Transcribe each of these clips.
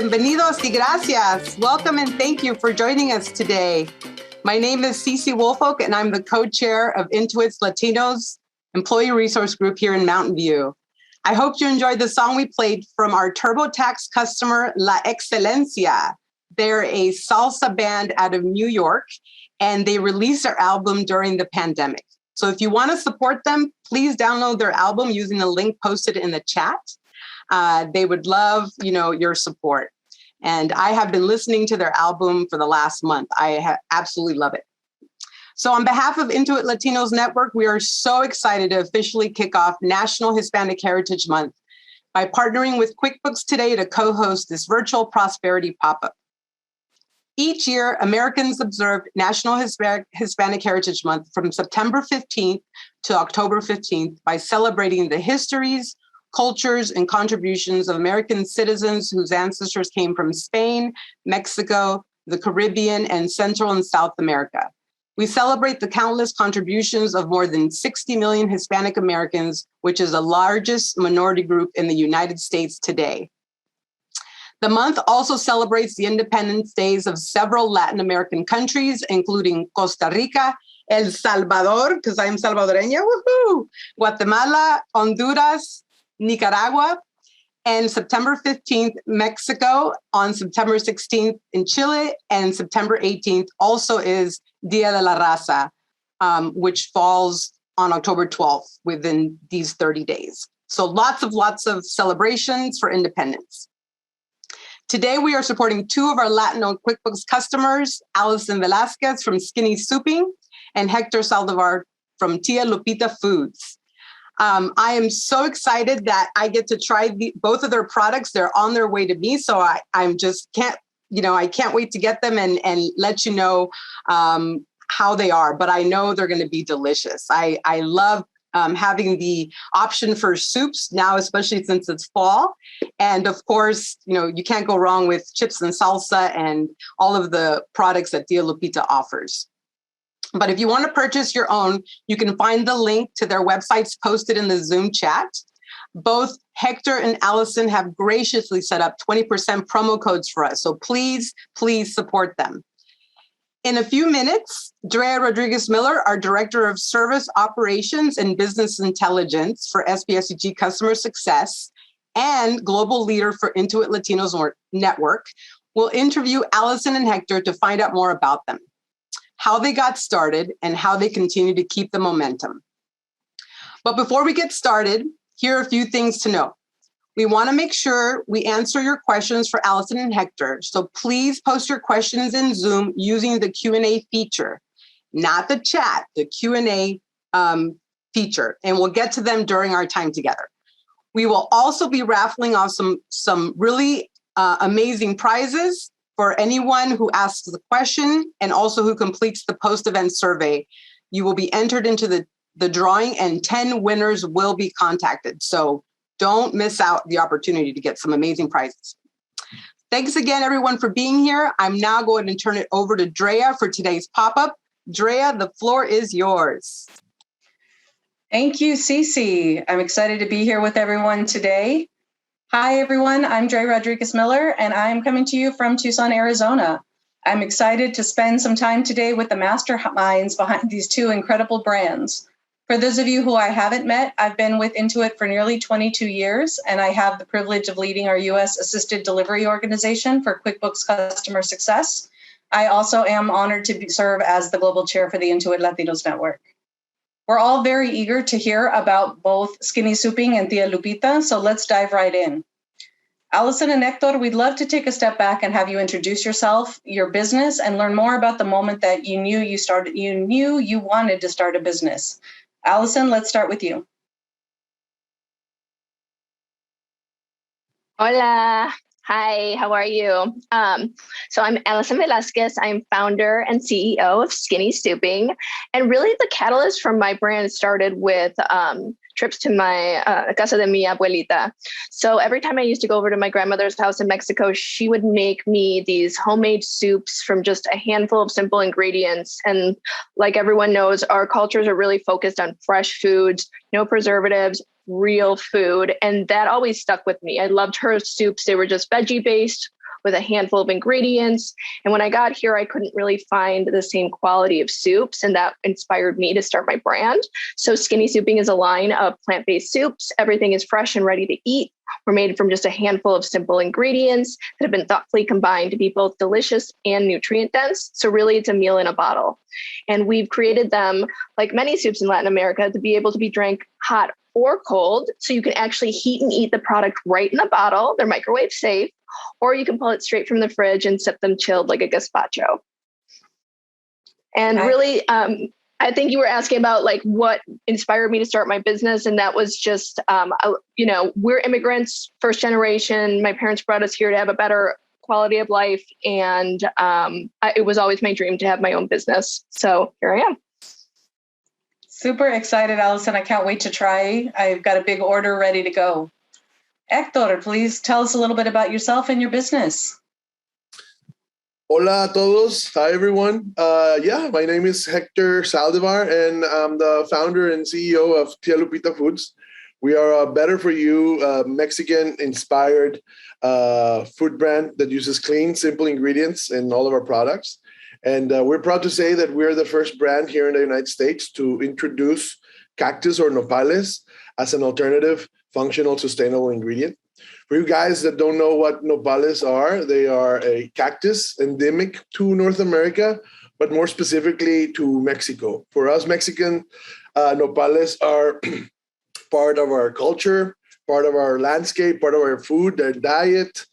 bienvenidos y gracias. Welcome and thank you for joining us today. My name is Cece Woolfolk, and I'm the co-chair of Intuit's Latinos Employee Resource Group here in Mountain View. I hope you enjoyed the song we played from our TurboTax customer, La Excelencia. They're a salsa band out of New York, and they released their album during the pandemic. So if you want to support them, please download their album using the link posted in the chat. They would love, your support. And I have been listening to their album for the last month. I absolutely love it. So on behalf of Intuit Latinos Network, we are so excited to officially kick off National Hispanic Heritage Month by partnering with QuickBooks today to co-host this virtual prosperity pop-up. Each year, Americans observe National Hispanic Heritage Month from September 15th to October 15th by celebrating the histories, cultures, and contributions of American citizens whose ancestors came from Spain, Mexico, the Caribbean, and Central and South America. We celebrate the countless contributions of more than 60 million Hispanic Americans, which is the largest minority group in the United States today. The month also celebrates the independence days of several Latin American countries, including Costa Rica, El Salvador, because I'm Salvadoreña, woohoo! Guatemala, Honduras, Nicaragua, and September 15th, Mexico, on September 16th in Chile, and September 18th also is Dia de la Raza, which falls on October 12th within these 30 days. So lots of celebrations for independence. Today, we are supporting two of our Latino QuickBooks customers, Alison Velazquez from Skinny Souping and Hector Saldivar from Tia Lupita Foods. I am so excited that I get to try both of their products. They're on their way to me, so I can't wait to get them and let you know how they are. But I know they're going to be delicious. I love having the option for soups now, especially since it's fall. And of course, you can't go wrong with chips and salsa and all of the products that Tia Lupita offers. But if you want to purchase your own, you can find the link to their websites posted in the Zoom chat. Both Hector and Alison have graciously set up 20% promo codes for us. So please support them. In a few minutes, Drea Rodriguez-Miller, our Director of Service Operations and Business Intelligence for SBSUG Customer Success and Global Leader for Intuit Latinos Network, will interview Alison and Hector to find out more about them, how they got started, and how they continue to keep the momentum. But before we get started, here are a few things to know. We want to make sure we answer your questions for Alison and Hector. So please post your questions in Zoom using the Q&A feature, not the chat, the Q&A feature, and we'll get to them during our time together. We will also be raffling off some really amazing prizes for anyone who asks the question and also who completes the post-event survey. You will be entered into the drawing, and 10 winners will be contacted. So don't miss out the opportunity to get some amazing prizes. Thanks again, everyone, for being here. I'm now going to turn it over to Drea for today's pop-up. Drea, the floor is yours. Thank you, Cece. I'm excited to be here with everyone today. Hi, everyone. I'm Drea Rodriguez-Miller, and I'm coming to you from Tucson, Arizona. I'm excited to spend some time today with the masterminds behind these two incredible brands. For those of you who I haven't met, I've been with Intuit for nearly 22 years, and I have the privilege of leading our U.S. Assisted Delivery Organization for QuickBooks Customer Success. I also am honored to serve as the Global Chair for the Intuit Latinos Network. We're all very eager to hear about both Skinny Souping and Tia Lupita, so let's dive right in. Alison and Hector, we'd love to take a step back and have you introduce yourself, your business, and learn more about the moment that you knew you wanted to start a business. Alison, let's start with you. Hola. Hi, how are you? So I'm Alison Velazquez. I'm founder and CEO of Skinny Souping. And really the catalyst from my brand started with trips to my casa de mi abuelita. So every time I used to go over to my grandmother's house in Mexico, she would make me these homemade soups from just a handful of simple ingredients. And like everyone knows, our cultures are really focused on fresh foods, no preservatives, real food. And that always stuck with me. I loved her soups. They were just veggie based, with a handful of ingredients. And when I got here, I couldn't really find the same quality of soups, and that inspired me to start my brand. So Skinny Souping is a line of plant-based soups. Everything is fresh and ready to eat. We're made from just a handful of simple ingredients that have been thoughtfully combined to be both delicious and nutrient dense. So really, it's a meal in a bottle. And we've created them, like many soups in Latin America, to be able to be drank hot or cold. So you can actually heat and eat the product right in the bottle. They're microwave safe, or you can pull it straight from the fridge and sip them chilled like a gazpacho. And really, I think you were asking about like what inspired me to start my business. And that was just, we're immigrants, first generation. My parents brought us here to have a better quality of life. And it was always my dream to have my own business. So here I am. Super excited, Alison. I can't wait to try. I've got a big order ready to go. Hector, please tell us a little bit about yourself and your business. Hola a todos. Hi, everyone. My name is Hector Saldivar, and I'm the founder and CEO of Tia Lupita Foods. We are a better for you, Mexican-inspired food brand that uses clean, simple ingredients in all of our products. And we're proud to say that we're the first brand here in the United States to introduce cactus or nopales as an alternative, functional, sustainable ingredient. For you guys that don't know what nopales are, they are a cactus endemic to North America, but more specifically to Mexico. For us, Mexican nopales are part of our culture, part of our landscape, part of our food, our diet.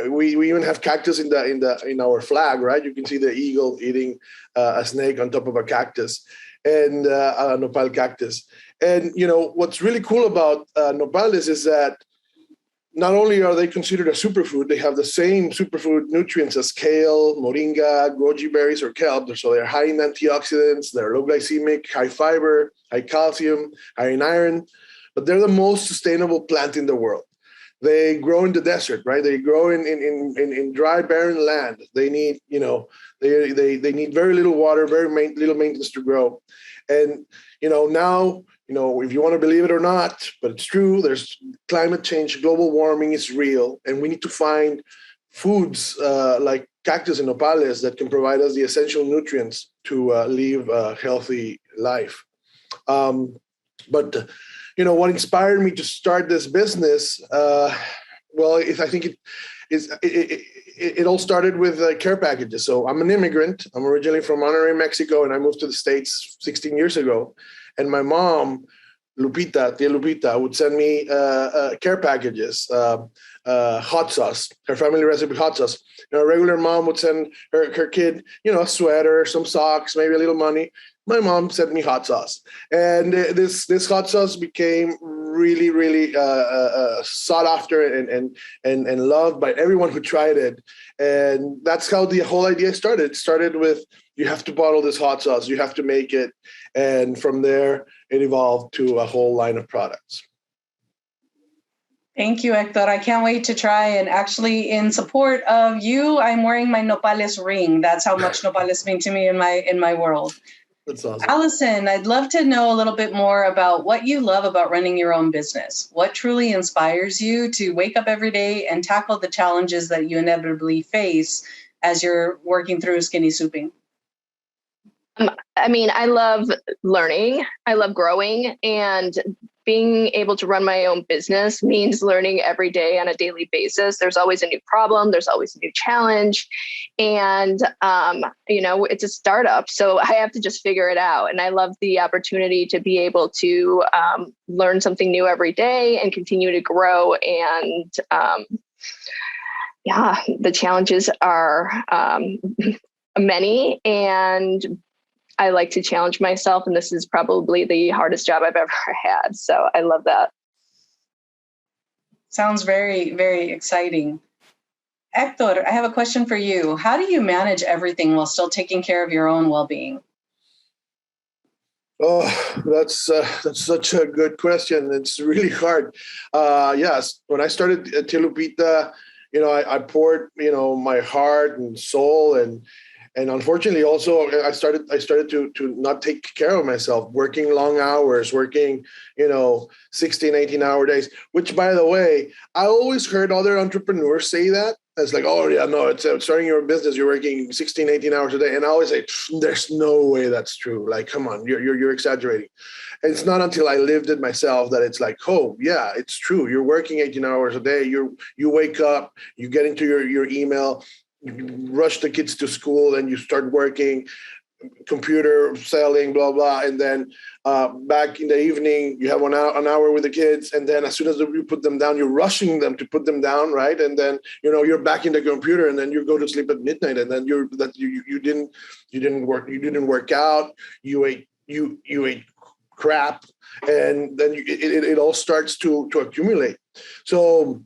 We even have cactus in our flag, right? You can see the eagle eating a snake on top of a cactus, and a nopal cactus. And what's really cool about nopales is that not only are they considered a superfood, they have the same superfood nutrients as kale, moringa, goji berries, or kelp. So they're high in antioxidants, they're low glycemic, high fiber, high calcium, high in iron, but they're the most sustainable plant in the world. They grow in the desert, right? They grow in dry, barren land. They need, they need very little water, little maintenance to grow. And, now, if you want to believe it or not, but it's true, there's climate change, global warming is real, and we need to find foods like cactus and nopales that can provide us the essential nutrients to live a healthy life. But what inspired me to start this business? I think it all started with care packages. So I'm an immigrant. I'm originally from Monterrey, Mexico, and I moved to the States 16 years ago. And my mom, Tia Lupita, would send me care packages, hot sauce, her family recipe hot sauce. A regular mom would send her kid, a sweater, some socks, maybe a little money. My mom sent me hot sauce. And this hot sauce became really, really sought after and loved by everyone who tried it. And that's how the whole idea started. It started with, you have to bottle this hot sauce, you have to make it. And from there, it evolved to a whole line of products. Thank you, Hector. I can't wait to try. And actually, in support of you, I'm wearing my nopales ring. That's how much nopales mean to me in my world. That's awesome. Alison, I'd love to know a little bit more about what you love about running your own business. What truly inspires you to wake up every day and tackle the challenges that you inevitably face as you're working through skinny souping? I love learning. I love growing, and being able to run my own business means learning every day on a daily basis. There's always a new problem. There's always a new challenge. And, it's a startup. So I have to just figure it out. And I love the opportunity to be able to learn something new every day and continue to grow. And the challenges are many. And I like to challenge myself, and this is probably the hardest job I've ever had. So I love that. Sounds very, very exciting. Hector, I have a question for you. How do you manage everything while still taking care of your own well-being? Oh, that's such a good question. It's really hard. Yes, when I started Tia Lupita, I poured, my heart and soul, and unfortunately, also, I started to not take care of myself, working long hours, working, 16, 18-hour days, which, by the way, I always heard other entrepreneurs say that, It's like, oh, yeah, no, it's starting your business. You're working 16, 18 hours a day. And I always say, there's no way that's true. Like, come on, you're exaggerating. And it's not until I lived it myself that it's like, oh, yeah, it's true. You're working 18 hours a day. You wake up, you get into your email, you rush the kids to school, and you start working, computer, selling, blah, blah. And then back in the evening, you have an hour with the kids. And then as soon as you put them down, you're rushing them to put them down, right? And then, you're back in the computer, and then you go to sleep at midnight. And then you didn't work out. You ate crap. And then it all starts to accumulate. So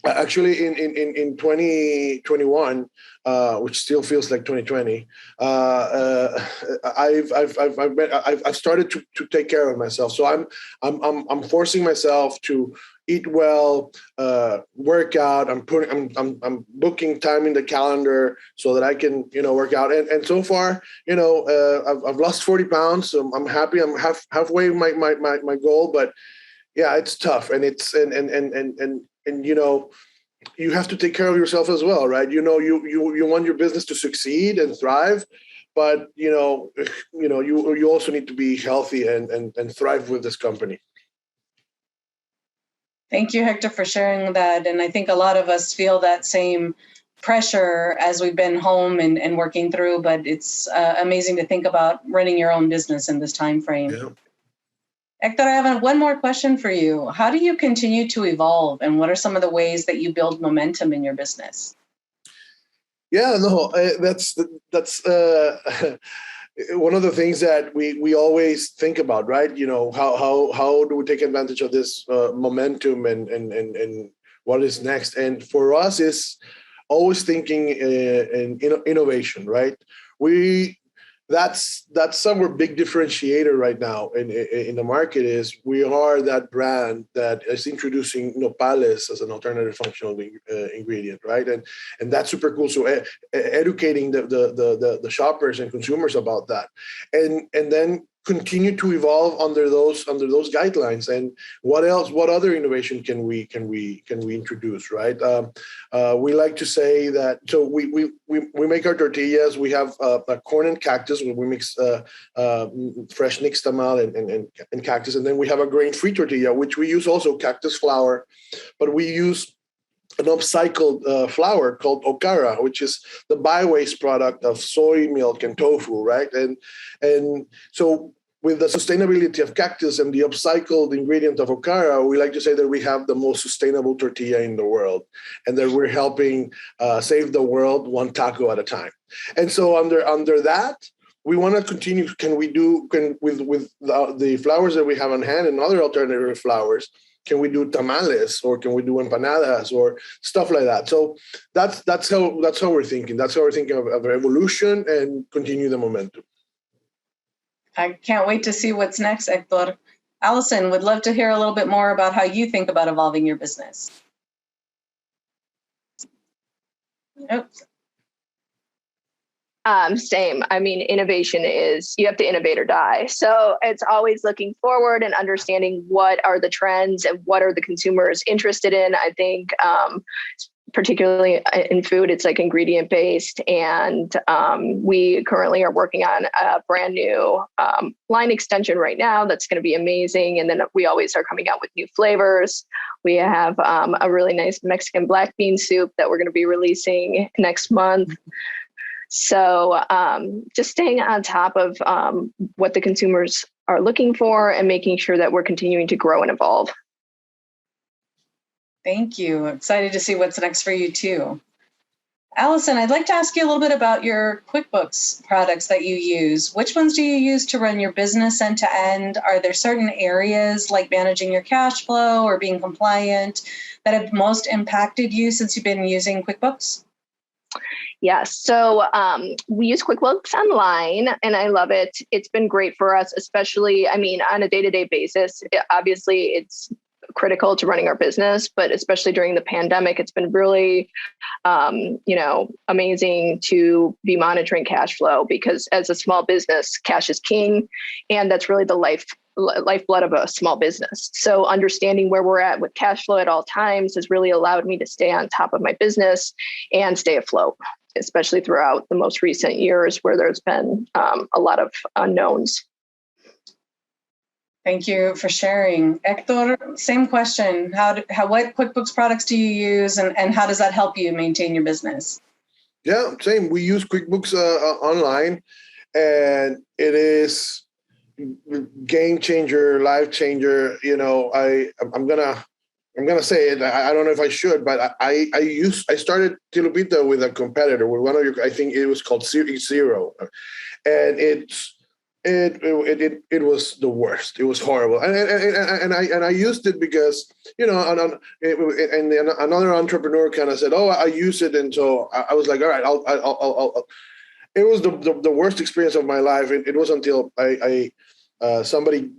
actually, in 2021, which still feels like 2020, I've started to take care of myself. So I'm forcing myself to eat well, work out. I'm booking time in the calendar so that I can work out. And so far, I've lost 40 pounds. So I'm happy. I'm halfway my goal, but yeah, it's tough, and it's and you have to take care of yourself as well, right? You want your business to succeed and thrive, but you also need to be healthy and thrive with this company. Thank you, Hector, for sharing that. And I think a lot of us feel that same pressure as we've been home and working through, but it's amazing to think about running your own business in this time frame. Yeah. Hector, I have one more question for you. How do you continue to evolve, and what are some of the ways that you build momentum in your business? Yeah, no, that's one of the things that we always think about, right? How do we take advantage of this momentum and what is next? And for us, is always thinking in innovation, right? That's our big differentiator right now in the market. Is we are that brand that is introducing nopales as an alternative functional ingredient, right? And that's super cool. So educating the shoppers and consumers about that, and then continue to evolve under those guidelines. And what other innovation can we introduce, right? We like to say that, so we make our tortillas. We have a corn and cactus. We mix fresh nixtamal and cactus, and then we have a grain-free tortilla, which we use also cactus flour, but we use an upcycled flour called okara, which is the by-waste product of soy milk and tofu, right? And so with the sustainability of cactus and the upcycled ingredient of okara, we like to say that we have the most sustainable tortilla in the world, and that we're helping save the world one taco at a time. And so under that, we want to continue. With the flours that we have on hand and other alternative flours, can we do tamales, or can we do empanadas, or stuff like that? So that's how we're thinking. That's how we're thinking of evolution and continue the momentum. I can't wait to see what's next, Hector. Alison, would love to hear a little bit more about how you think about evolving your business. Oops. Same. I mean, innovation is, you have to innovate or die. So it's always looking forward and understanding what are the trends and what are the consumers interested in. I think, particularly in food, it's like ingredient based. And we currently are working on a brand new line extension right now that's going to be amazing. And then we always are coming out with new flavors. We have a really nice Mexican black bean soup that we're going to be releasing next month. So just staying on top of what the consumers are looking for and making sure that we're continuing to grow and evolve. Thank you. Excited to see what's next for you too. Alison, I'd like to ask you a little bit about your QuickBooks products that you use. Which ones do you use to run your business end to end? Are there certain areas like managing your cash flow or being compliant that have most impacted you since you've been using QuickBooks? Yes. So we use QuickBooks Online, and I love it. It's been great for us, especially, I mean, on a day-to-day basis. Obviously, it's critical to running our business, but especially during the pandemic, it's been really, amazing to be monitoring cash flow, because as a small business, cash is king, and that's really the lifeblood of a small business. So understanding where we're at with cash flow at all times has really allowed me to stay on top of my business and stay afloat, especially throughout the most recent years where there's been a lot of unknowns. Thank you for sharing. Hector, same question. What QuickBooks products do you use, and how does that help you maintain your business? Yeah, same. We use QuickBooks online, and it is game changer, life changer. You know, I'm gonna say it. I don't know if I should, but I started Tia Lupita with a competitor, with one of your. I think it was called Zero, and it was the worst. It was horrible, and I used it because, you know, and another entrepreneur kind of said, "Oh, I use it," and so I was like, "All right, I'll." It was the worst experience of my life. It was until somebody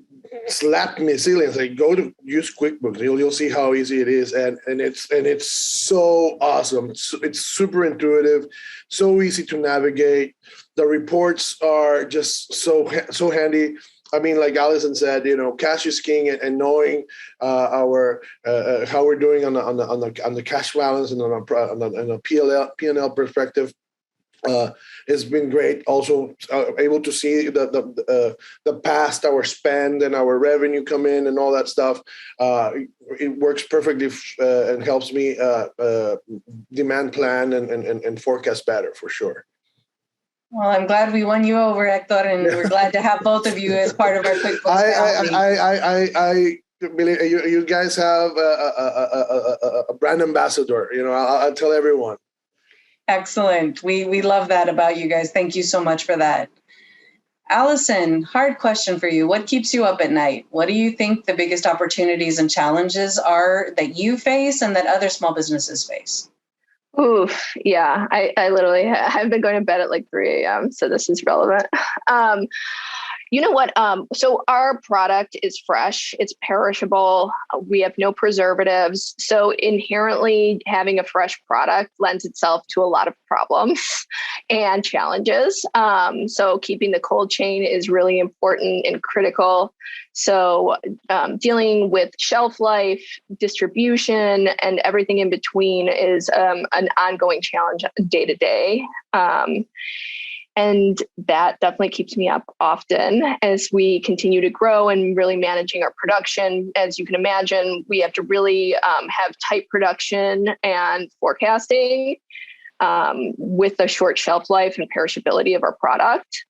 slapped me silly and said, "Go to use QuickBooks. You'll see how easy it is," and it's so awesome. It's super intuitive, so easy to navigate. The reports are just so handy. I mean, like Alison said, you know, cash is king, and knowing our how we're doing on the cash balance and on a P&L perspective has been great. Also, able to see the past, our spend and our revenue come in and all that stuff. It works perfectly and helps me demand plan and forecast better for sure. Well, I'm glad we won you over, Hector, and we're glad to have both of you as part of our QuickBooks family. I believe you guys have a brand ambassador. You know, I'll tell everyone. Excellent. We love that about you guys. Thank you so much for that. Alison, hard question for you. What keeps you up at night? What do you think the biggest opportunities and challenges are that you face and that other small businesses face? Oof, yeah. I literally have been going to bed at like 3 a.m. So this is relevant. You know what? So our product is fresh. It's perishable. We have no preservatives. So inherently having a fresh product lends itself to a lot of problems and challenges. So keeping the cold chain is really important and critical. So dealing with shelf life, distribution, and everything in between is an ongoing challenge day to day. And that definitely keeps me up often as we continue to grow and really managing our production. As you can imagine, we have to really have tight production and forecasting with the short shelf life and perishability of our product.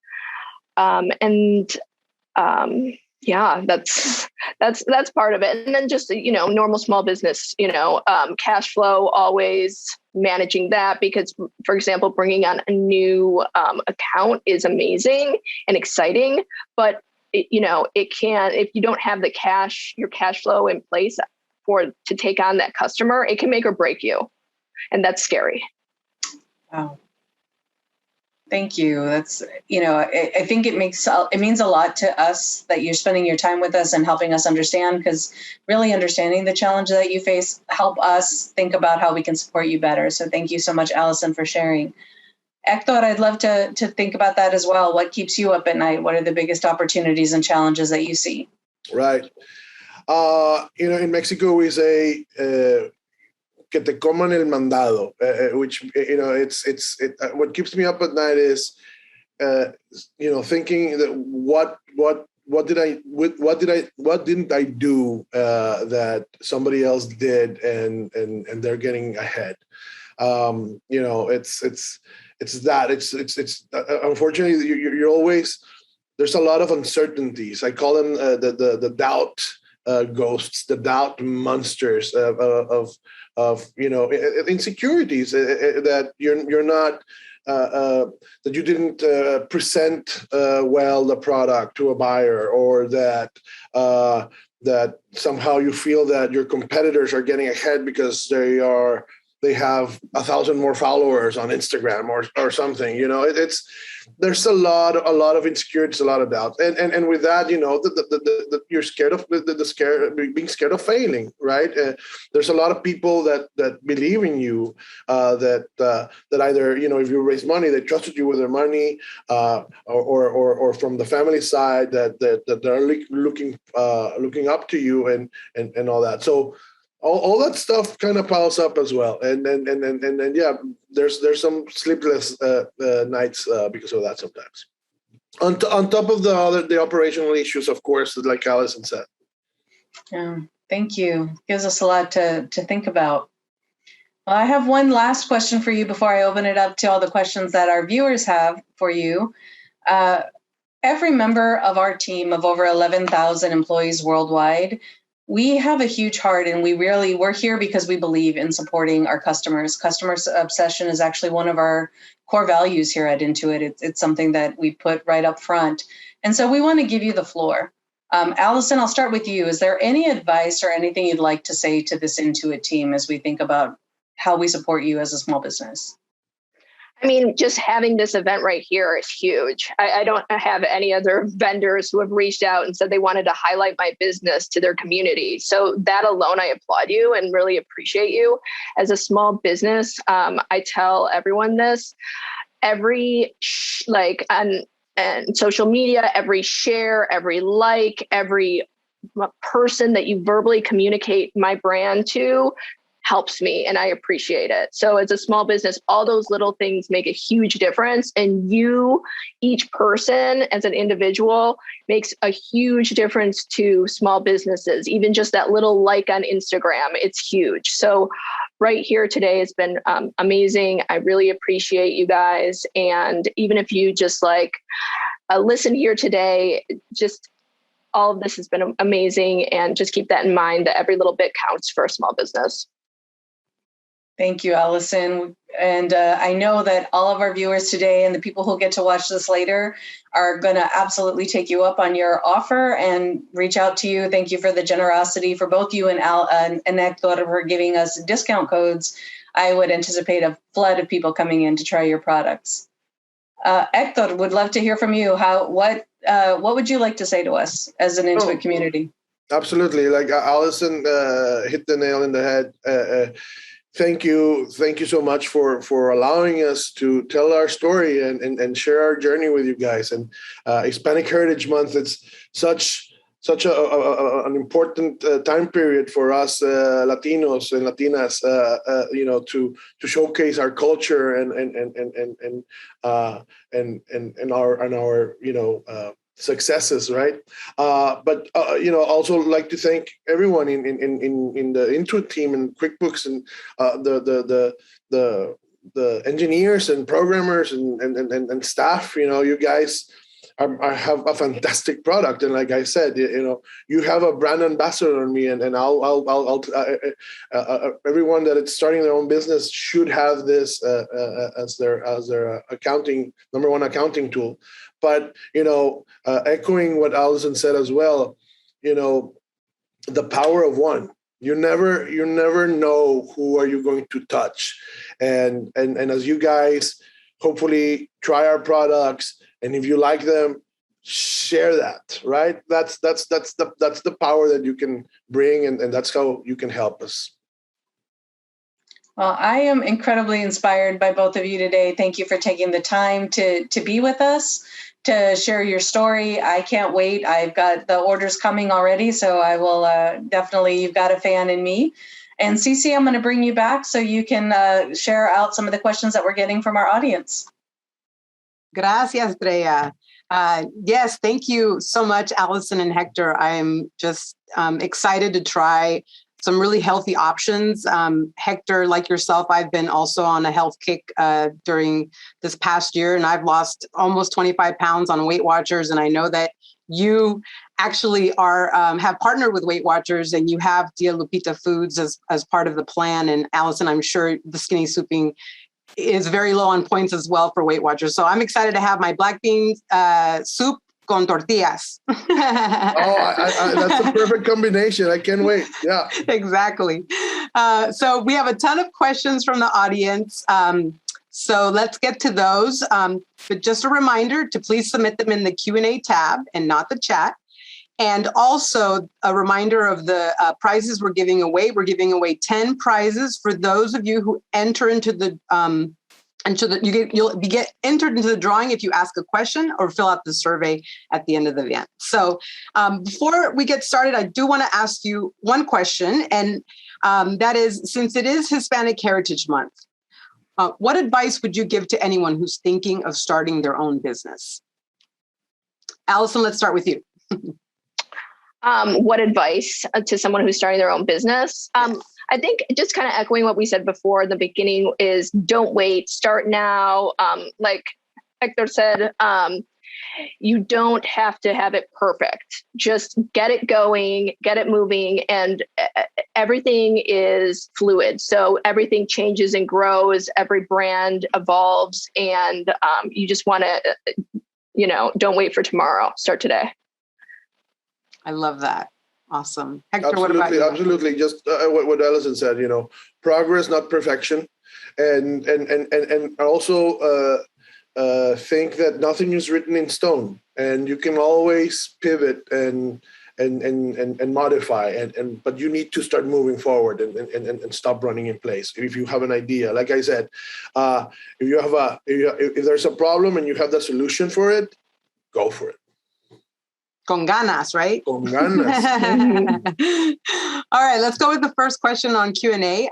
Yeah, that's part of it. And then just, you know, normal small business, you know, cash flow, always managing that, because, for example, bringing on a new account is amazing and exciting, but it can, if you don't have your cash flow in place to take on that customer, it can make or break you. And that's scary. Wow. Thank you. That's, I think it means a lot to us that you're spending your time with us and helping us understand, because really understanding the challenge that you face help us think about how we can support you better. So thank you so much, Alison, for sharing. Hector, I'd love to think about that as well. What keeps you up at night? What are the biggest opportunities and challenges that you see? Right. In Mexico we say, que te coman el mandado, which, what keeps me up at night is, thinking that what didn't I do that somebody else did and they're getting ahead. It's unfortunately you're always, there's a lot of uncertainties. I call them the doubt ghosts, the doubt monsters of insecurities that you're not that you didn't present well the product to a buyer, or that somehow you feel that your competitors are getting ahead because they are they have 1,000 more followers on Instagram or something. There's a lot of insecurities, a lot of doubt, and with that, you're scared of being scared of failing, right? There's a lot of people that believe in you, that either if you raise money, they trusted you with their money, or from the family side that are looking up to you and all that. So all that stuff kind of piles up as well, and yeah, there's some sleepless nights because of that sometimes. On top of the operational issues, of course, like Alison said. Yeah, thank you. Gives us a lot to think about. Well, I have one last question for you before I open it up to all the questions that our viewers have for you. Every member of our team of over 11,000 employees worldwide, we have a huge heart, and we're here because we believe in supporting our customers. Customer obsession is actually one of our core values here at Intuit. It's something that we put right up front. And so we want to give you the floor. Alison, I'll start with you. Is there any advice or anything you'd like to say to this Intuit team as we think about how we support you as a small business? I mean, just having this event right here is huge. I don't have any other vendors who have reached out and said they wanted to highlight my business to their community. So that alone, I applaud you and really appreciate you. As a small business, I tell everyone this, on social media, every share, every like, every person that you verbally communicate my brand to helps me, and I appreciate it. So as a small business, all those little things make a huge difference. And you, each person as an individual, makes a huge difference to small businesses. Even just that little like on Instagram, it's huge. So right here today has been amazing. I really appreciate you guys. And even if you just listen here today, just all of this has been amazing. And just keep that in mind, that every little bit counts for a small business. Thank you, Alison. And I know that all of our viewers today and the people who'll get to watch this later are going to absolutely take you up on your offer and reach out to you. Thank you for the generosity for both you and Hector for giving us discount codes. I would anticipate a flood of people coming in to try your products. Hector, would love to hear from you. What would you like to say to us as an Intuit community? Absolutely. Like Alison hit the nail in the head. Thank you so much for allowing us to tell our story and share our journey with you guys. And Hispanic Heritage Month, it's such an important time period for us Latinos and Latinas, to showcase our culture and our successes, right? But also like to thank everyone in the Intuit team and QuickBooks and the engineers and programmers and staff. You guys have a fantastic product, and like I said, you have a brand ambassador on me, and I'll everyone that is starting their own business should have this as their number one accounting tool. But echoing what Alison said as well, the power of one. You never know who are you going to touch, and as you guys hopefully try our products, and if you like them, share that. Right? That's the power that you can bring, and that's how you can help us. Well, I am incredibly inspired by both of you today. Thank you for taking the time to be with us, to share your story. I can't wait. I've got the orders coming already, so I will definitely, you've got a fan in me. And Cece, I'm going to bring you back so you can share out some of the questions that we're getting from our audience. Gracias, Drea. Yes, thank you so much, Alison and Hector. I'm just excited to try some really healthy options. Hector, like yourself, I've been also on a health kick during this past year, and I've lost almost 25 pounds on Weight Watchers. And I know that you actually are have partnered with Weight Watchers, and you have Tia Lupita Foods as part of the plan. And Alison, I'm sure the skinny souping is very low on points as well for Weight Watchers. So I'm excited to have my black bean soup con tortillas. That's a perfect combination. I can't wait. Yeah, exactly. So we have a ton of questions from the audience. So let's get to those. But just a reminder to please submit them in the Q&A tab and not the chat. And also a reminder of the prizes we're giving away. We're giving away 10 prizes for those of you who enter into the you'll get entered into the drawing if you ask a question or fill out the survey at the end of the event. So before we get started, I do want to ask you one question, and that is, since it is Hispanic Heritage Month, what advice would you give to anyone who's thinking of starting their own business? Alison, let's start with you. What advice to someone who's starting their own business? I think just kind of echoing what we said before in the beginning is don't wait, start now. Like Hector said, you don't have to have it perfect. Just get it going, get it moving, and everything is fluid. So everything changes and grows, every brand evolves, and you just want to, don't wait for tomorrow, start today. I love that. Awesome. Hector, Absolutely, what about you? absolutely. Just what Alison said, progress, not perfection. And also think that nothing is written in stone, and you can always pivot and modify, but you need to start moving forward and stop running in place. If you have an idea, like I said, if there's a problem and you have the solution for it, go for it. Con ganas, right? Con ganas. All right, let's go with the first question on Q&A.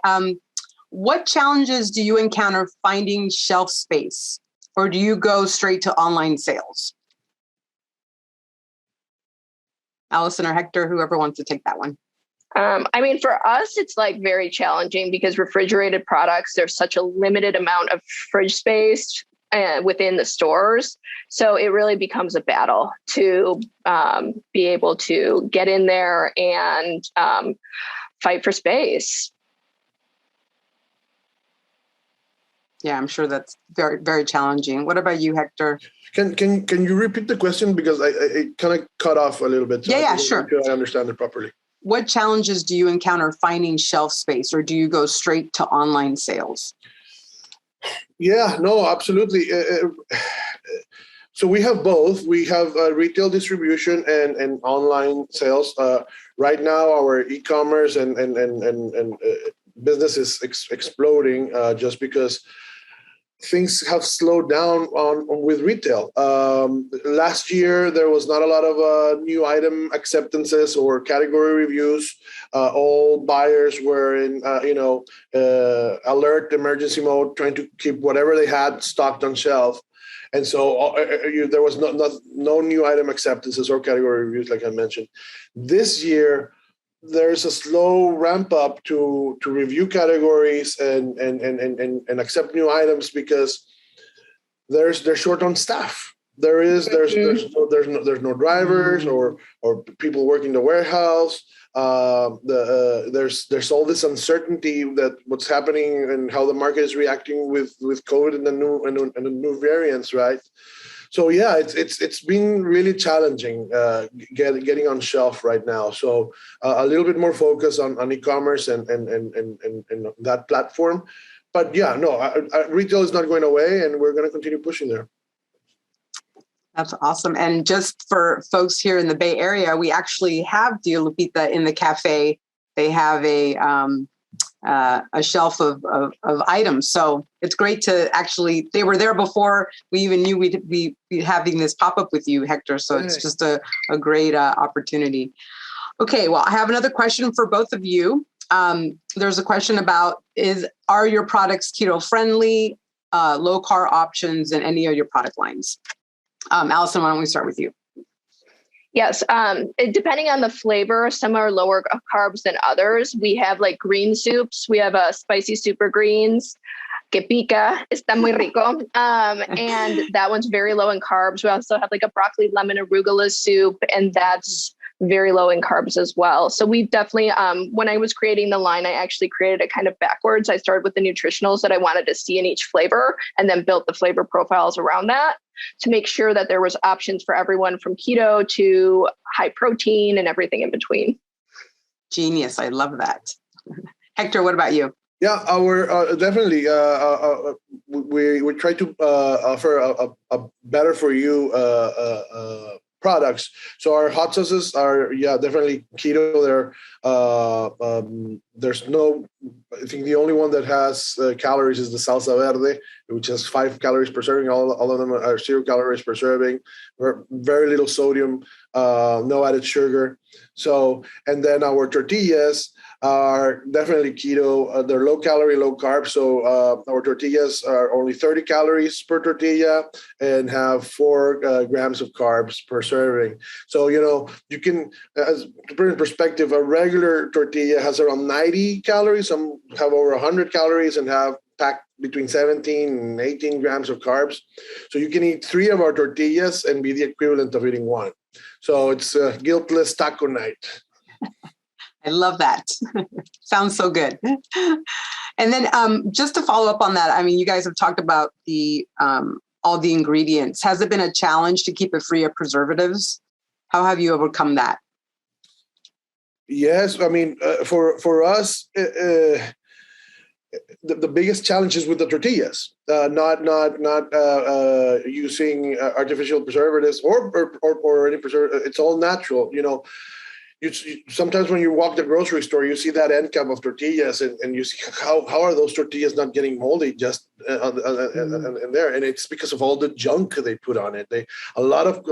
What challenges do you encounter finding shelf space, or do you go straight to online sales? Alison or Hector, whoever wants to take that one. For us, it's like very challenging because refrigerated products, there's such a limited amount of fridge space within the stores. So it really becomes a battle to be able to get in there and fight for space. Yeah, I'm sure that's very, very challenging. What about you, Hector? Can you repeat the question, because I kind of cut off a little bit? So Yeah, sure. I understand it properly. What challenges do you encounter finding shelf space, or do you go straight to online sales? Yeah, no, absolutely. So we have both. We have retail distribution and online sales. Right now, our e-commerce and business is exploding just because things have slowed down with retail. Last year, there was not a lot of new item acceptances or category reviews. All buyers were in, alert emergency mode, trying to keep whatever they had stocked on shelf. And so there was no new item acceptances or category reviews, like I mentioned. This year, there's a slow ramp up to review categories and accept new items because they're short on staff. There's no drivers or people working the warehouse. There's all this uncertainty that what's happening and how the market is reacting with COVID and the new variants, right? So yeah, it's been really challenging getting on shelf right now. So a little bit more focus on e-commerce and that platform. But yeah, no, retail is not going away, and we're going to continue pushing there. That's awesome. And just for folks here in the Bay Area, we actually have Tia Lupita in the cafe. They have a shelf of items. So it's great to actually, they were there before we even knew we'd be having this pop-up with you, Hector. So it's just a great opportunity. Okay, well, I have another question for both of you. There's a question about, are your products keto friendly, low carb options in any of your product lines? Alison, why don't we start with you? Yes. Depending on the flavor, some are lower carbs than others. We have like green soups. We have spicy super greens. Que pica, está muy rico. And that one's very low in carbs. We also have like a broccoli lemon arugula soup, and that's very low in carbs as well. So we definitely, when I was creating the line, I actually created it kind of backwards. I started with the nutritionals that I wanted to see in each flavor, and then built the flavor profiles around that to make sure that there was options for everyone from keto to high protein and everything in between. Genius. I love that. Hector, what about you? Yeah, our definitely. We try to offer a better for you products. So our hot sauces are definitely keto. There's no. I think the only one that has calories is the salsa verde, which has 5 calories per serving. All of them are 0 calories per serving. Very little sodium, no added sugar. So, and then our tortillas are definitely keto. They're low calorie, low carb. So our tortillas are only 30 calories per tortilla and have 4 grams of carbs per serving. So, you can, as to put in perspective, a regular tortilla has around 90 calories. Some have over 100 calories and have packed between 17 and 18 grams of carbs. So you can eat 3 of our tortillas and be the equivalent of eating 1. So it's guiltless taco night. I love that. Sounds so good. And then just to follow up on that, I mean, you guys have talked about the all the ingredients. Has it been a challenge to keep it free of preservatives? How have you overcome that? Yes, I mean, for us, the biggest challenge is with the tortillas, not using artificial preservatives or any preservative. It's all natural, You sometimes when you walk the grocery store, you see that end cap of tortillas, and you see how are those tortillas not getting moldy just in there, and it's because of all the junk they put on it. A lot of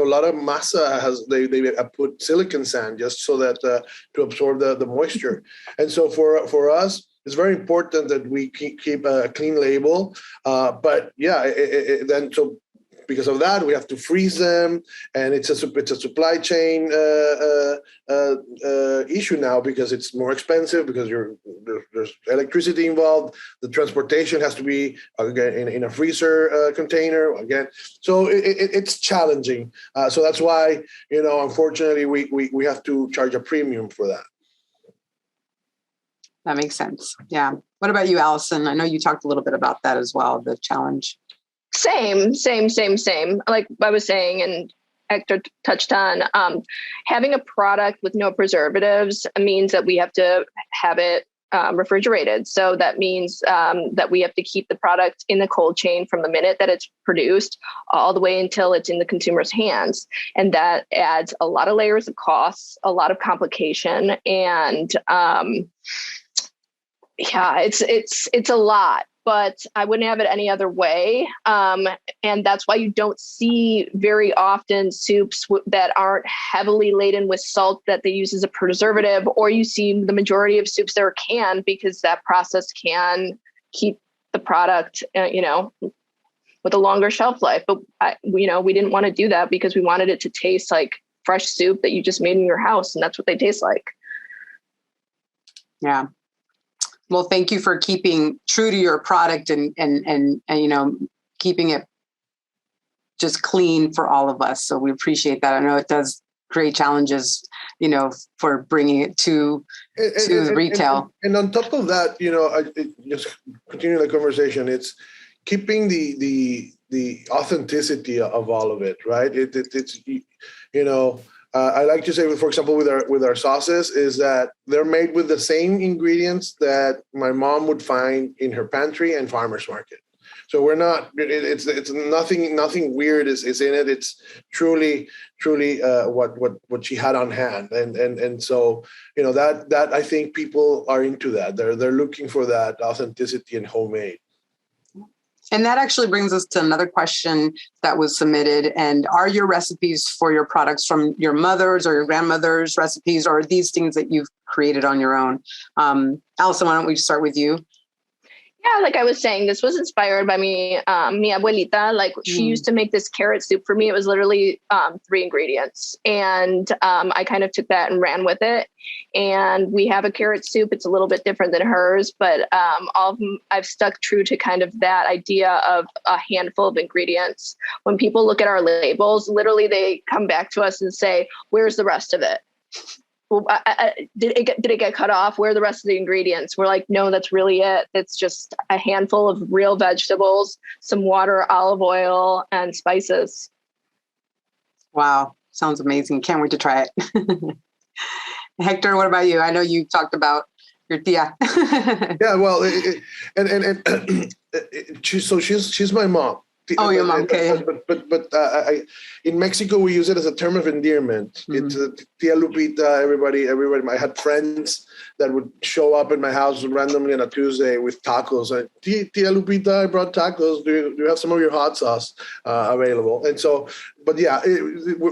masa they put silicon sand just so that to absorb the moisture, and so for us. It's very important that we keep a clean label, but then so because of that, we have to freeze them, and it's a supply chain issue now because it's more expensive because there's electricity involved. The transportation has to be again in a freezer container again, so it's challenging. So that's why unfortunately we have to charge a premium for that. That makes sense. Yeah. What about you, Alison? I know you talked a little bit about that as well, the challenge. Same. Like I was saying, and Hector touched on, having a product with no preservatives means that we have to have it refrigerated. So that means that we have to keep the product in the cold chain from the minute that it's produced all the way until it's in the consumer's hands. And that adds a lot of layers of costs, a lot of complication. And it's a lot. But I wouldn't have it any other way. And that's why you don't see very often soups that aren't heavily laden with salt that they use as a preservative, or you see the majority of soups that are canned because that process can keep the product, with a longer shelf life. But, we didn't want to do that because we wanted it to taste like fresh soup that you just made in your house. And that's what they taste like. Yeah. Well, thank you for keeping true to your product and keeping it just clean for all of us. So we appreciate that. I know it does create challenges, for bringing it to retail. And on top of that, just continue the conversation. It's keeping the authenticity of all of it, right? It's I like to say, for example, with our sauces, is that they're made with the same ingredients that my mom would find in her pantry and farmer's market. So we're not. It's nothing weird is in it. It's truly what she had on hand, and so that I think people are into that. They're looking for that authenticity and homemade. And that actually brings us to another question that was submitted. And are your recipes for your products from your mother's or your grandmother's recipes, or are these things that you've created on your own? Alison, why don't we start with you? Yeah, like I was saying, this was inspired by mi abuelita. Like she used to make this carrot soup for me. It was literally 3 ingredients. And I kind of took that and ran with it. And we have a carrot soup. It's a little bit different than hers, but all of them, I've stuck true to kind of that idea of a handful of ingredients. When people look at our labels, literally they come back to us and say, "Where's the rest of it?" Well, did it get cut off? Where are the rest of the ingredients? We're like, no, that's really it. It's just a handful of real vegetables, some water, olive oil, and spices. Wow. Sounds amazing. Can't wait to try it. Hector, what about you? I know you talked about Your tia. Yeah, well, she's my mom. Oh, your mom. Okay. But in Mexico we use it as a term of endearment. It's Tia Lupita. Everybody. I had friends that would show up at my house randomly on a Tuesday with tacos. Tia Lupita, I brought tacos. Do you have some of your hot sauce available? And so, but yeah,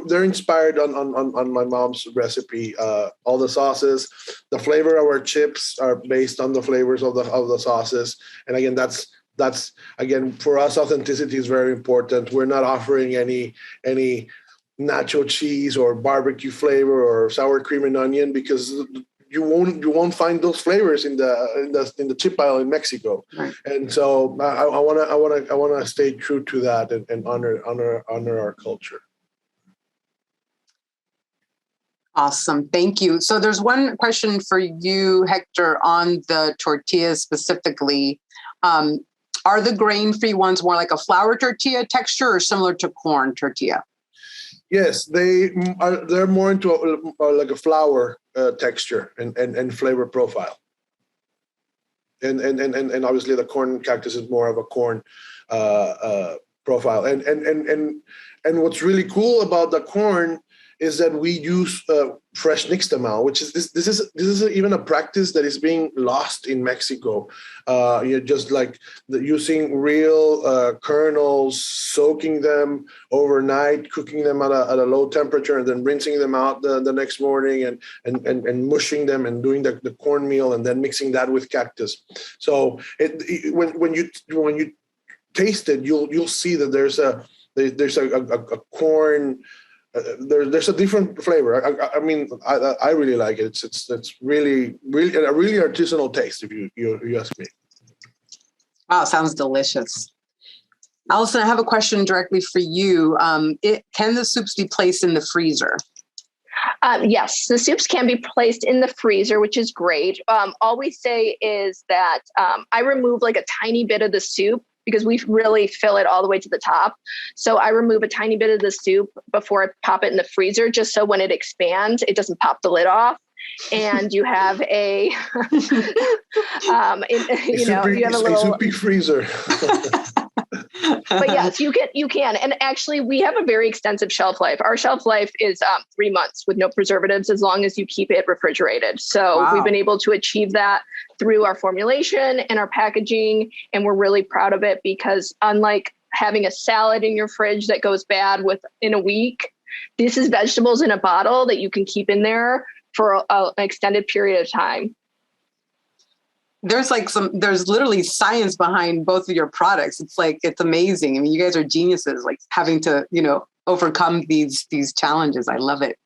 they're inspired on my mom's recipe. All the sauces, the flavor of our chips are based on the flavors of the sauces. And again, that's again, for us, authenticity is very important. We're not offering any nacho cheese or barbecue flavor or sour cream and onion, because you won't find those flavors in the chip aisle in Mexico. Right. And so I want to stay true to that and honor our culture. Awesome. Thank you. So there's one question for you, Hector, on the tortillas specifically. Are the grain-free ones more like a flour tortilla texture or similar to corn tortilla? Yes, they're more into like a flour texture and flavor profile. And obviously the corn cactus is more of a corn profile. And what's really cool about the corn is that we use fresh nixtamal, which is this is even a practice that is being lost in Mexico. Just like using real kernels, soaking them overnight, cooking them at a low temperature, and then rinsing them out the next morning, and mushing them and doing the cornmeal, and then mixing that with cactus. So when you taste it, you'll see that there's a corn. There's a different flavor. I mean, I really like it. It's really a really artisanal taste, if you ask me. Wow, sounds delicious. Alison, I have a question directly for you. Can the soups be placed in the freezer? Yes, the soups can be placed in the freezer, which is great. All we say is that I remove like a tiny bit of the soup, because we really fill it all the way to the top. So I remove a tiny bit of the soup before I pop it in the freezer, just so when it expands, it doesn't pop the lid off. And you have a, you have a little soupy freezer. But yes, you can. And actually, we have a very extensive shelf life. Our shelf life is 3 months with no preservatives, as long as you keep it refrigerated. So We've been able to achieve that through our formulation and our packaging. And we're really proud of it, because unlike having a salad in your fridge that goes bad within a week, this is vegetables in a bottle that you can keep in there for an extended period of time. There's literally science behind both of your products. It's amazing. I mean, you guys are geniuses, like having to, overcome these challenges. I love it.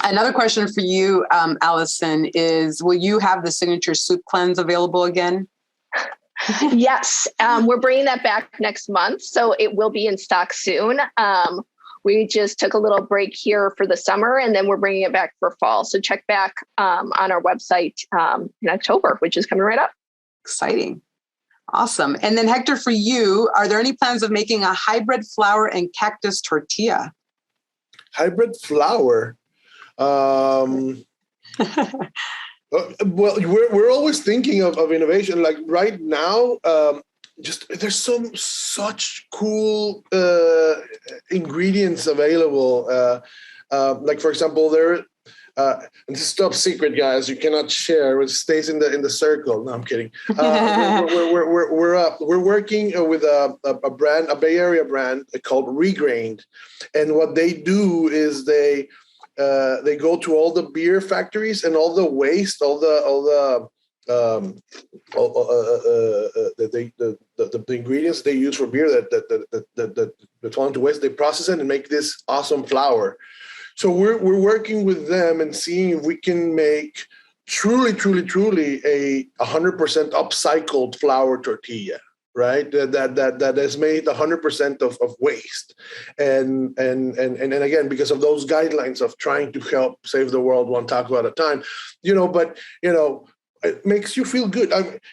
Another question for you, Alison, is will you have the signature soup cleanse available again? Yes, we're bringing that back next month, so it will be in stock soon. We just took a little break here for the summer, and then we're bringing it back for fall. So check back on our website in October, which is coming right up. Exciting. Awesome. And then Hector, for you, are there any plans of making a hybrid flour and cactus tortilla? Hybrid flour? Well, we're always thinking of innovation. Like right now, there's such cool ingredients available. Like for example, and this is top secret, guys. You cannot share. It stays in the circle. No, I'm kidding. We're working with a brand, a Bay Area brand called Regrained, and what they do is they go to all the beer factories and all the waste, the ingredients they use for beer that fall into waste. They process it and make this awesome flour. So we're working with them and seeing if we can make truly a 100% upcycled flour tortilla, right? That is made 100% of waste, and again, because of those guidelines of trying to help save the world one taco at a time, it makes you feel good.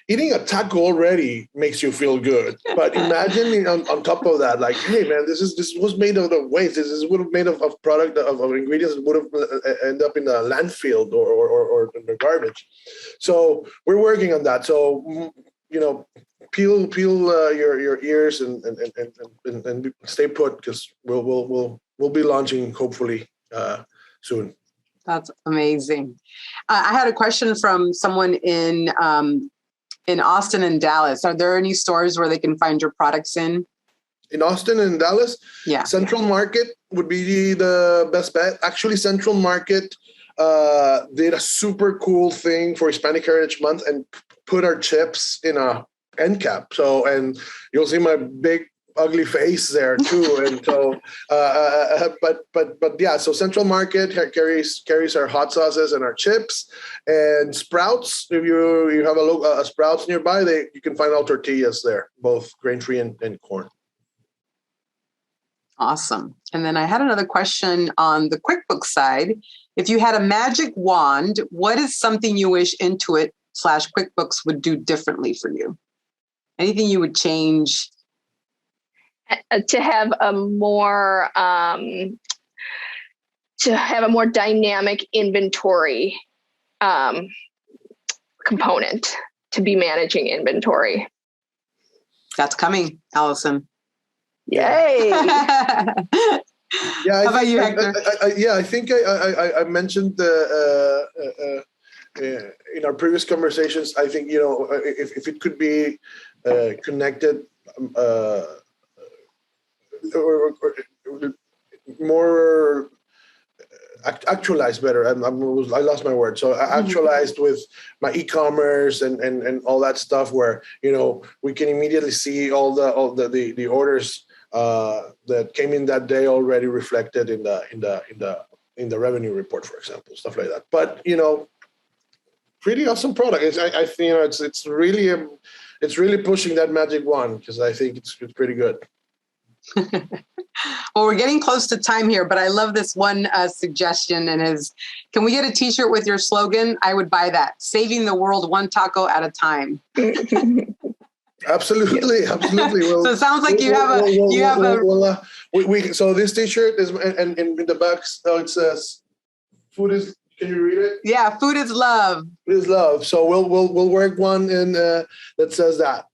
Eating a taco already makes you feel good, but imagine on top of that, like, hey man, this was made out of waste. This would have made of product of ingredients that would have end up in the landfill or in the garbage. So we're working on that. So peel your ears and stay put, because we'll be launching hopefully soon. That's amazing. I had a question from someone in Austin and Dallas. Are there any stores where they can find your products in? In Austin and Dallas? Yeah. Central Market would be the best bet. Actually, Central Market did a super cool thing for Hispanic Heritage Month and put our chips in a end cap. So, and you'll see my big ugly face there too. And so, but yeah, so Central Market carries our hot sauces and our chips, and Sprouts. If you have a Sprouts nearby, you can find all tortillas there, both grain-free and corn. Awesome. And then I had another question on the QuickBooks side. If you had a magic wand, what is something you wish Intuit/QuickBooks would do differently for you? Anything you would change? To have a more dynamic inventory component to be managing inventory. That's coming, Alison. Yay! Yeah. How about you, Hector? I think I mentioned in our previous conversations. I think if it could be connected. Or more actualized better. I lost my word. So actualized with my e-commerce and all that stuff, where we can immediately see all the orders that came in that day already reflected in the revenue report, for example, stuff like that. But pretty awesome product. I think it's really pushing that magic wand, because I think it's pretty good. Well, we're getting close to time here, but I love this one suggestion, and can we get a t-shirt with your slogan? I would buy that. Saving the world one taco at a time. Absolutely. Well, so it sounds like you have a. So this t-shirt is, and in the back, it says, "Food is." Can you read it? Yeah, food is love. Food is love. So we'll work one in that says that.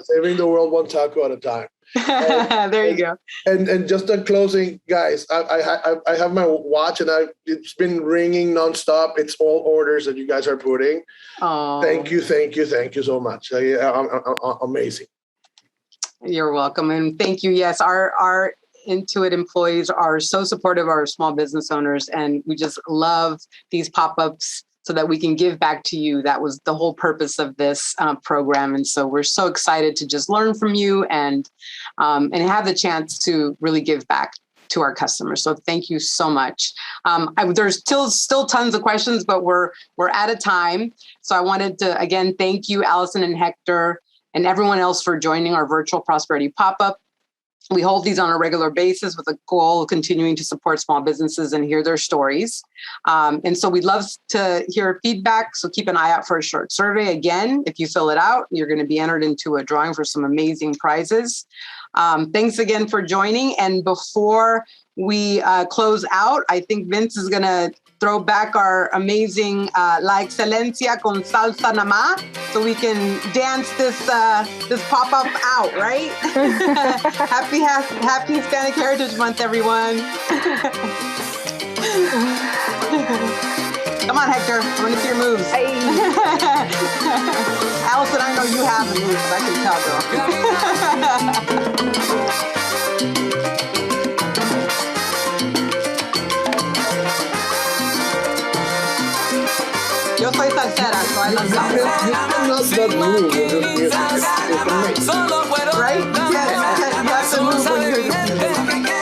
Saving the world one taco at a time. There you go. And just in closing, guys, I have my watch, and it's been ringing nonstop. It's all orders that you guys are putting. Oh, thank you so much. Amazing. You're welcome, and thank you. Yes, our Intuit employees are so supportive of our small business owners, and we just love these pop-ups so that we can give back to you. That was the whole purpose of this program. And so we're so excited to just learn from you and have the chance to really give back to our customers. So thank you so much. There's still tons of questions, but we're out of time. So I wanted to, again, thank you, Alison and Hector, and everyone else for joining our virtual prosperity pop-up. We hold these on a regular basis with a goal of continuing to support small businesses and hear their stories. And so we'd love to hear feedback. So keep an eye out for a short survey. Again, if you fill it out, you're going to be entered into a drawing for some amazing prizes. Thanks again for joining. And before we close out, I think Vince is going to throw back our amazing La Excelencia con Salsa Nama, so we can dance this pop-up out, right? Happy Hispanic Heritage Month, everyone. Come on, Hector. I want to see your moves. Hey. Alison, I know you have the moves. I can tell, girl. Yo soy salsera, so I love salsa. Right? You have to move when you hear the music.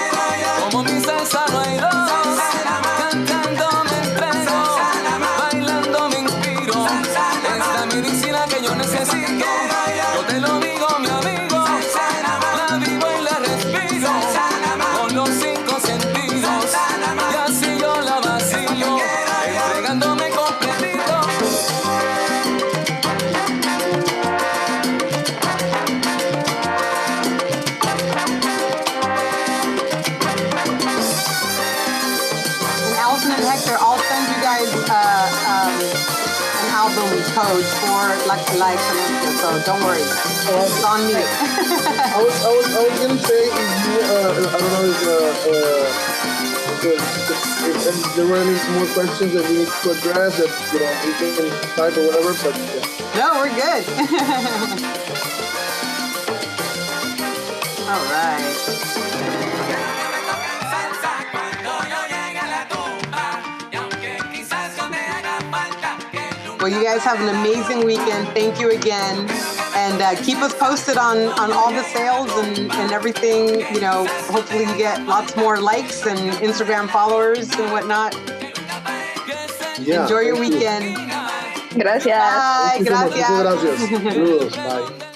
send you guys an album code for like Valencia, so don't worry. It's on me. I was gonna say, if you, I don't know if there were any more questions that we need to address, that we can type or whatever, but yeah. No, we're good. All right. Well, you guys have an amazing weekend. Thank you again. And keep us posted on all the sales and everything. Hopefully you get lots more likes and Instagram followers and whatnot. Yeah, enjoy your weekend. Gracias. Bye. Thank you so much. Gracias. Muchas gracias. Saludos. Bye.